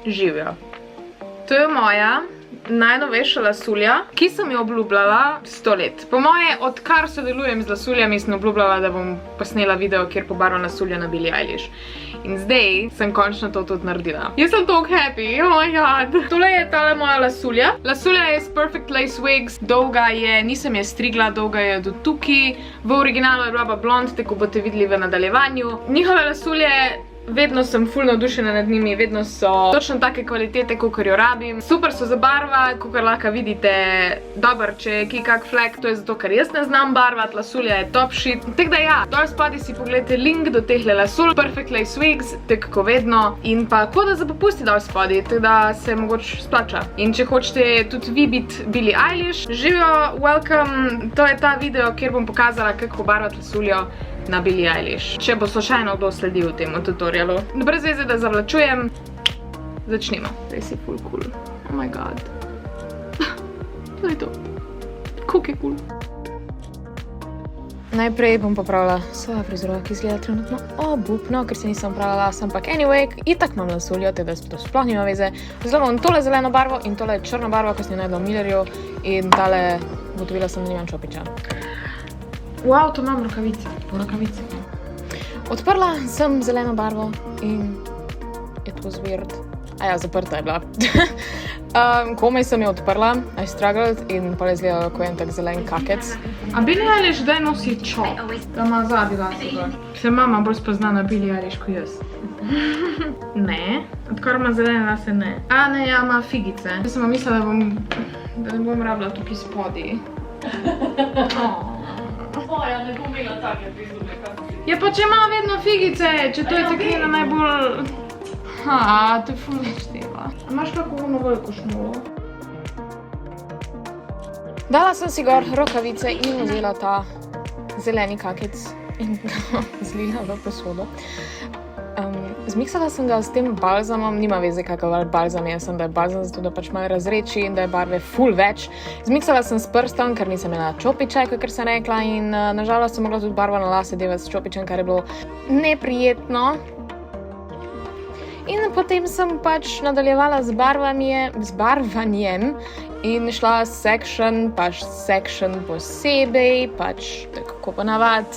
Živjo. To je moja najnovejša lasulja, ki sem jo obljubljala 100 let. Po moje, odkar sodelujem z lasuljami, sem obljubljala, da bom posnela video, kjer pobarvam lasulja na Billie Eilish. In zdaj sem končno to tudi naredila. Jaz sem tako happy, oh my god. Tole je tale moja lasulja. Lasulja je z Perfect Lace Wigs, dolga je, nisem je strigla, dolga je do tukaj. V originalu je bila pa blond, tako boste videli v nadaljevanju. Njihove lasulje, vedno sem ful navdušena nad njimi, vedno so točno take kvalitete, kakor jo rabim. Super so za barva, kakor lahko vidite. Dober, če je kak flek, to je zato, ker jaz ne znam barvat, lasulja je top shit. Tako da ja, dol spodaj si pogledajte link do tehle lasul, Perfect Lace Wigs, tako kako vedno. In pa koda za popusti dol spodaj, tako da se mogoče splača. In če hočete tudi vi biti Billie Eilish, živjo, welcome, to je ta video, kjer bom pokazala, kako barvat lasuljo na Billie Eilish. Če bo slučajno kdo sledil temu tutorialu. Brez veze, da zavlačujem. Začnimo. Zdaj si ful cool. Oh my god. To je to. Koliko je cool. Najprej bom popravila svojo frizuro, ki izgleda trenutno obupno, ker se nisem pravila las, ampak anyway, itak imam lasuljo, teda to sploh nima veze. Vzela bom tole zeleno barvo in tole črno barvo, ko sem jo najdla v Millerju, in tale ugotovila sem, da nimam čopiča. Wow, to imam rokavice. Po rokavici. Odprla sem zeleno barvo in it was weird. Aja, zaprta je bila. Komaj sem jo odprla, I struggled in pa je izgledala kot en tak zelen kakec. A Billie Eilish daj nosi čop, da ima zadnji lase. Se mama bolj spozna na Billie Eilish kot jaz. Ne, odkar ima zelene lase ne. A ne, ja, ima figice. Jaz sem mislila, da ne bom rabila tukaj spodaj. Ja, ne bom imela take epizode, kako si. Ja, pa če ima vedno figice, če to je teklina najbolj... to je ful več tega. A imaš kako ono veliko šnulo? Dala sem si gor rokavice in vzela ta zeleni kakec in ga zlila v posodo. Zmiksala sem ga s tem balzamom, nima veze kakav balzam je, sem da je balzam zato, da pač malo razreči in da je barve ful več. Zmiksala sem s prstom, ker nisem imela čopiča, kakor sem rekla, in nažalost sem mogla tudi barvo na lase devati s čopičem, kar je bilo neprijetno. In potem sem pač nadaljevala z barvanjem in šla section posebej, pač tako ponavad.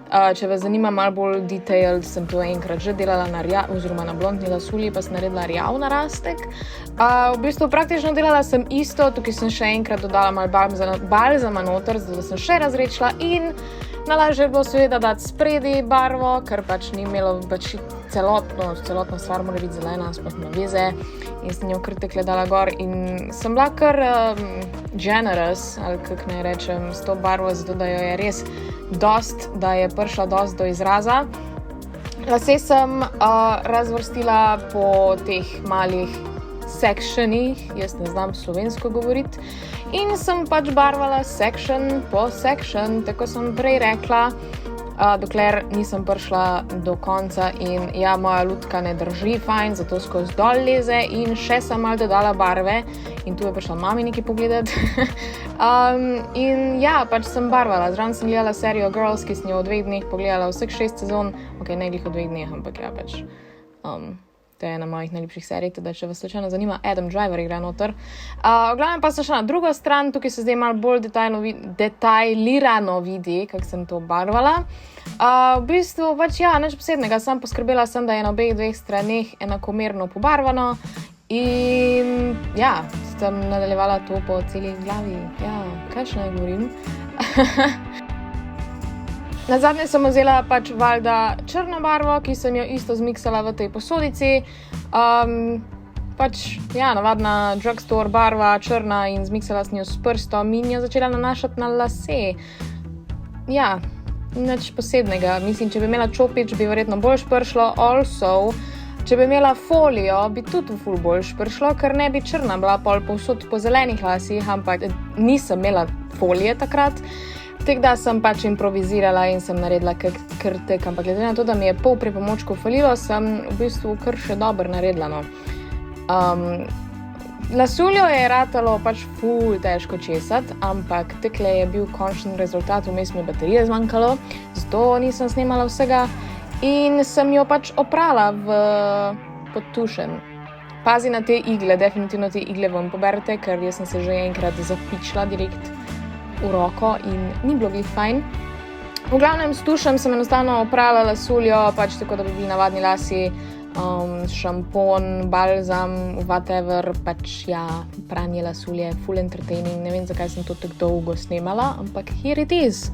Če vas zanima malo bolj detailed, sem to enkrat že delala na na blondni lasulji, pa sem naredila rjav narastek. V bistvu praktično delala sem isto, tukaj sem še enkrat dodala malo balzama noter, zato da sem še razredčila in najlažje bo seveda dati spredi barvo, ker pač ni imelo pač celotna stvar mora biti zelena, sploh nima veze, in sem jo kar tekle dala gor in sem bila kar generous, ali kako naj rečem, s to barvo, zato da jo je res dost, da je prišla dost do izraza. Lase sem razvrstila po teh malih sectionih, jaz ne znam slovensko govoriti, in sem pač barvala section po section, tako sem prej rekla, dokler nisem prišla do konca in ja, moja lutka ne drži fajn, zato skozi dol leze in še sem malo dodala barve in tu je prišla mami nekaj pogledati. In ja, pač sem barvala, zraven sem gledala serijo Girls, ki sem jo v 2 dneh pogledala vseh 6 sezon, ok, ne glih v 2 dneh, ampak ja, pač to je ena mojih najljubših serij, tudi če vas slučajno zanima, Adam Driver igra noter. V glavnem pa sem šla na drugo stran, tukaj se zdaj malo bolj detailirano vidi, kako sem to barvala. V bistvu pač ja, nič posebnega, sam poskrbela sem, da je na obeh 2 straneh enakomerno pobarvano in ja, sem nadaljevala to po celi glavi. Ja, kaj še naj govorim? Nazadnje sem vzela pač valjda črno barvo, ki sem jo isto zmiksala v tej posodici. Pač, ja, navadna drugstore barva, črna, in zmiksala sem jo s prstom in jo začela nanašati na lase. Ja, nič posebnega. Mislim, če bi imela čopič, bi verjetno boljš prišlo. Also, če bi imela folijo, bi tudi ful boljš prišlo, ker ne bi črna bila pol povsod po zelenih lasih, ampak nisem imela folije takrat. Tako da sem pač improvizirala in sem naredila kar tek, ampak glede na to, da mi je pol pripomočkov falilo, sem v bistvu kar še dobro naredila, no. Lasuljo je ratalo pač ful težko česati, ampak takle je bil končni rezultat, vmes mi je baterije zmanjkalo, zato nisem snemala vsega in sem jo pač oprala pod tušem. pazi na te igle, definitivno te igle ven poberete, ker jaz sem se že enkrat zapičila direkt v roko in ni bilo glih fajn. V glavnem s tušem sem enostavno oprala lasuljo, pač tako, da bi bili navadni lasi, šampon, balzam, whatever, pač ja, pranje lasulje, full entertaining, ne vem, zakaj sem to tako dolgo snemala, ampak here it is.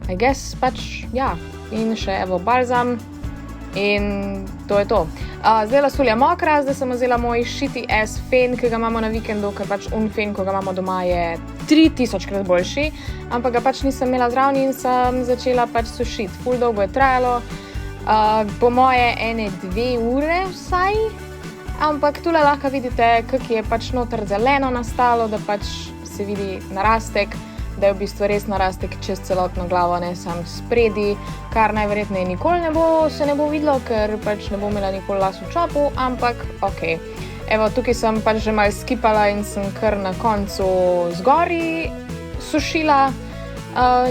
I guess, pač, ja, in še evo balzam in to je to. Zdaj lasulja mokra, zdaj sem vzela moj shitty ass fen, ki ga imamo na vikendu, ker pač fen, ko ga imamo doma, je 3000-krat boljši, ampak ga pač nisem imela zraven in sem začela pač sušiti. Ful dolgo je trajalo, po moje 1-2 ure vsaj, ampak tule lahko vidite, kak je pač noter zeleno nastalo, da pač se vidi narastek, da je v bistvu res narastek čez celotno glavo, ne sam spredi, kar najverjetneje nikoli se ne bo videlo, ker pač ne bo imela nikoli las v čopu, ampak okej. Evo, tukaj sem pač že malo skipala in sem kar na koncu zgori sušila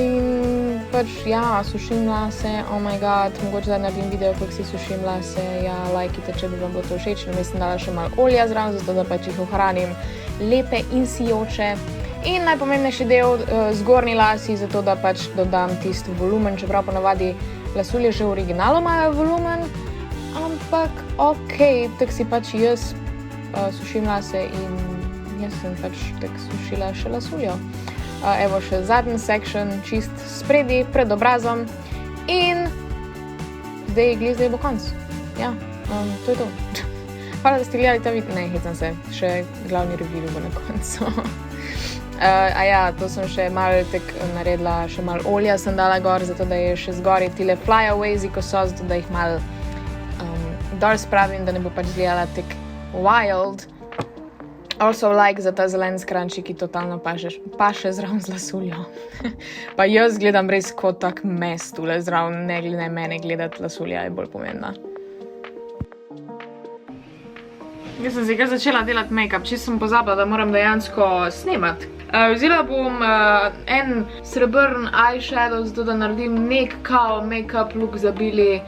in pač ja, sušim lase, oh my god, mogoče da naredim video, kako si sušim lase, ja, lajkite, če bi vam bilo to všeč, no mislim dala še malo olja zraven, zato da pač jih ohranim lepe in sijoče. In najpomembnejši del zgornji lasi, zato da pač dodam tisti volumen, čeprav ponavadi lasulje že v originalu imajo volumen, ampak okej, tako si pač jaz sušim lase in jaz sem pač tako sušila še lasuljo. Evo še zadnji section, čist spredi, pred obrazom in zdaj bo konc. Ja, to je to. Hvala, da ste gledali ta video, ne, hecam se, še glavni reveal bo na koncu. To sem še malo naredila, še malo olja sem dala gor, zato da je še zgori tile flyaways, ko so, zato da jih malo dol spravim, da ne bo pač izgledala tak wild. Also like za ta zelen scrunchie, ki totalno paše zraven z lasuljo. Pa jaz gledam res kot tak mes tule zraven, ne glede mene gledati lasulja je bolj pomembna. Jaz sem si kar začela delati make-up, čisto sem pozabila, da moram dejansko snemati. Vzela bom en srebrn eyeshadow, zato da naredim nek kao make-up look za Billie.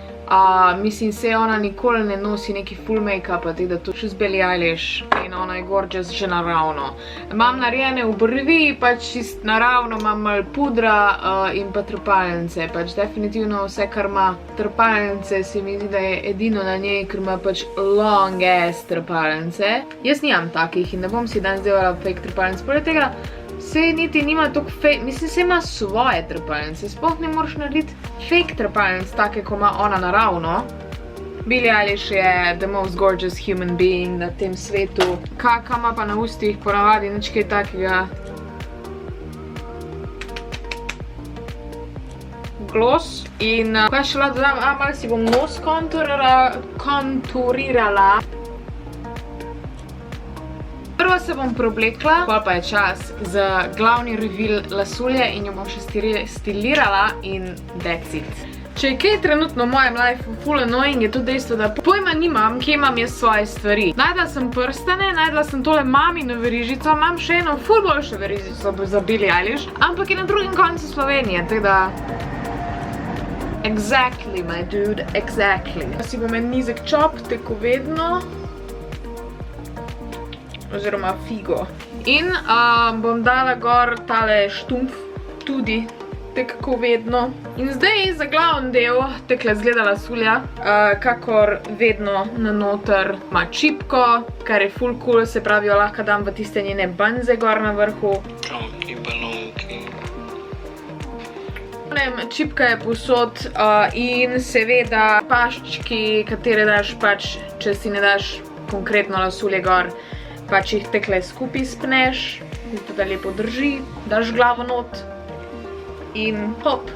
Mislim, se ona nikoli ne nosi neki full make-upa, tako da to še z Billie Eilish in ona je gorgeous že naravno. Imam narejene obrvi, pač čist naravno, imam malo pudra in pa trepalnice, pač definitivno vse, kar ima trepalnice, se mi zdi, da je edino na njej, ker ima pač long ass trepalnice. Jaz nimam takih in ne bom si danes delala fake trepalnic, poleg tega sej niti nima toliko fake, mislim, sej ima svoje trepalnice, sploh ne moraš narediti fake trepalnic, take, ko ima ona naravno. Billie Eilish je the most gorgeous human being na tem svetu. Kaka ima pa na ustih ponavadi nič kaj takega. Gloss in kaj še lahko dodam, malo si bom nos konturirala. Prvo se bom preoblekla, potem pa je čas za glavni reveal lasulje in jo bom še stilirala in that's it. Če je kaj trenutno v mojem lifeu full annoying, je to dejstvo, da pojma nimam, kje imam jaz svoje stvari. Najdla sem prstane, najdla sem tole mamino verižico, imam še eno full boljšo verižico za Billie Eilish, ampak je na drugem koncu Slovenije, tako da exactly, my dude, exactly. Si bom en nizek čop, tako vedno. Oziroma figo. In bom dala gor tale štumf tudi, tako vedno. In zdaj za glavni del tekle zgleda lasulja, kakor vedno na noter ima čipko, kar je full cool, se pravi, jo lahko dam v tiste njene banze gor na vrhu. Balonki. Čipka je povsod in seveda paščki, katere daš pač, če si ne daš konkretno lasulje gor, pač jih tekle skupaj spneš, zato da lepo drži, daš glavo not in hop.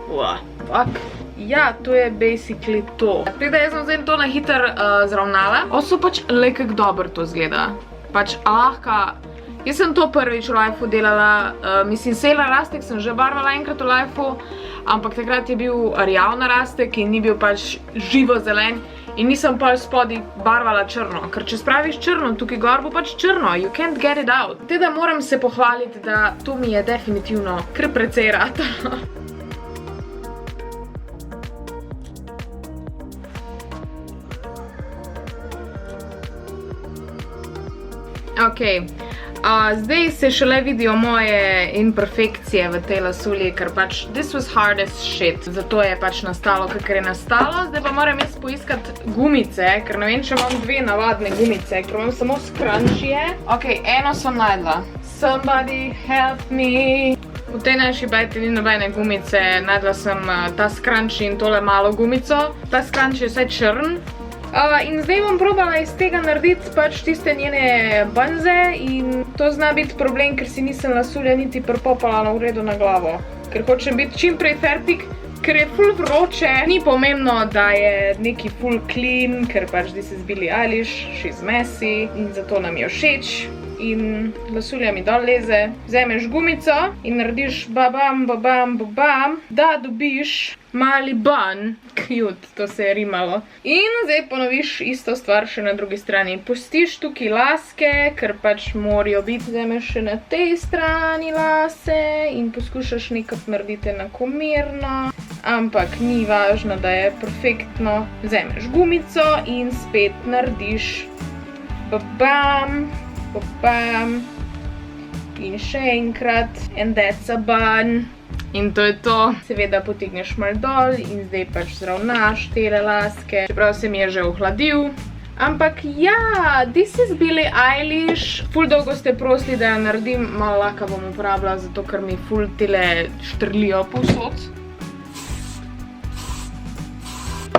Fuck. Ja, to je basically to. Tako da jaz sem zdaj to na hiter zravnala. Also pač le kak dober to zgleda. Pač lahka. Jaz sem to prvič v lifeu delala, mislim, sej narastek sem že barvala enkrat v lifeu, ampak takrat je bil rjav narastek in ni bil pač živo zelen. In nisem pa spodaj barvala črno, ker če spraviš črno, tukaj gor bo pač črno, you can't get it out. Teda moram se pohvaliti, da to mi je definitivno kar precej ratalo. Ok, zdaj se šele vidijo moje imperfekcije v tej lasulji, ker pač this was hard as shit. Zato je pač nastalo, kakor je nastalo. Zdaj pa moram jaz poiskati gumice, ker ne vem, če imam dve navadne gumice, ker imam samo scrunchije. Ok, eno sem najdla. Somebody help me. V tej naši bajti ni nobene gumice, najdla sem ta scrunchie in tole malo gumico. Ta scrunchie je vsaj črn. In zdaj bom probala iz tega narediti pač tiste njene banze in to zna biti problem, ker si nisem lasulja niti pripopala na uredu na glavo. Ker hočem biti čim prej fertik, ker je ful vroče. Ni pomembno, da je neki ful clean, ker pač this is Billie Eilish, she's messy in zato nam je všeč. In lasulja mi dol leze. Vzameš gumico in narediš babam, babam, babam, da dobiš mali bun. Cute, to se je rimalo. In zdaj ponoviš isto stvar še na drugi strani. Pustiš tukaj laske, ker pač morajo biti. Vzameš še na tej strani lase in poskušaš nekako narediti enakomerno. Ampak ni važno, da je perfektno. Vzameš gumico in spet narediš babam, babam in še enkrat and that's a bun. In to je to. Seveda potegneš mal dol in zdaj pač zravnaš tele laske, čeprav se mi je že ohladil. Ampak ja, this is Billie Eilish. Ful dolgo ste prosili, da jo naredim, malo laka bom uporabila, zato ker mi ful tele štrlijo povsod.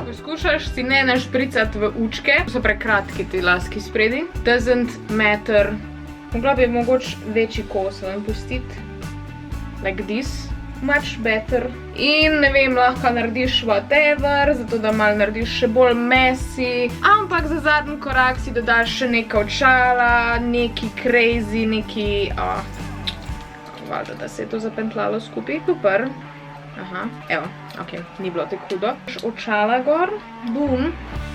Poskušaš si ne našpricati v učke, so prekratki ti laski spredi. Doesn't matter. Mogla bi mogoče večji kos vam pustiti. Like this. Much better. In ne vem, lahko narediš whatever, zato da malo narediš še bolj messy. Ampak za zadnji korak si dodaš še neka očala, neki crazy, neki... Valjda, da se je to zapentljalo skupaj. Super. Aha, evo, ok, ni bilo tako hudo. Očala gor, boom.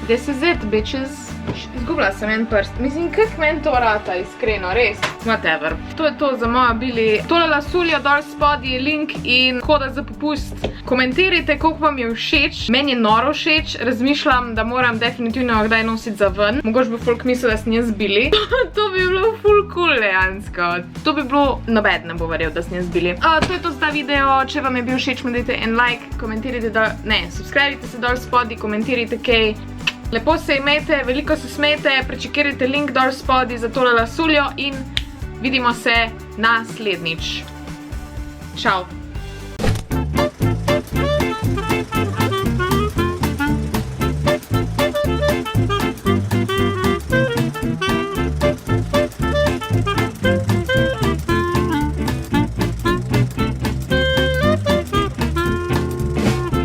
This is it, bitches. Izgubila sem en prst. Mislim, kak meni to rata, iskreno, res. Whatever. To je to za moja Billie. Tole lasuljo dol spodaj je link in koda za popust. Komentirajte, koliko vam je všeč. Meni je noro všeč. Razmišljam, da moram definitivno kdaj nositi za ven. Mogoče bo folk mislil, da sem jaz Billie. To bi bilo ful cool dejansko. To bi bilo, nobed ne bo verjel, da sem jaz Billie. To je to za ta video. Če vam je bil všeč, mi dajte en like, komentirajte dol, ne, subscribite se dol spodaj, komentirajte kaj. Lepo se imejte, veliko se smejte, prečekirajte link dol spodaj za tole lasuljo in vidimo se naslednjič. Čau!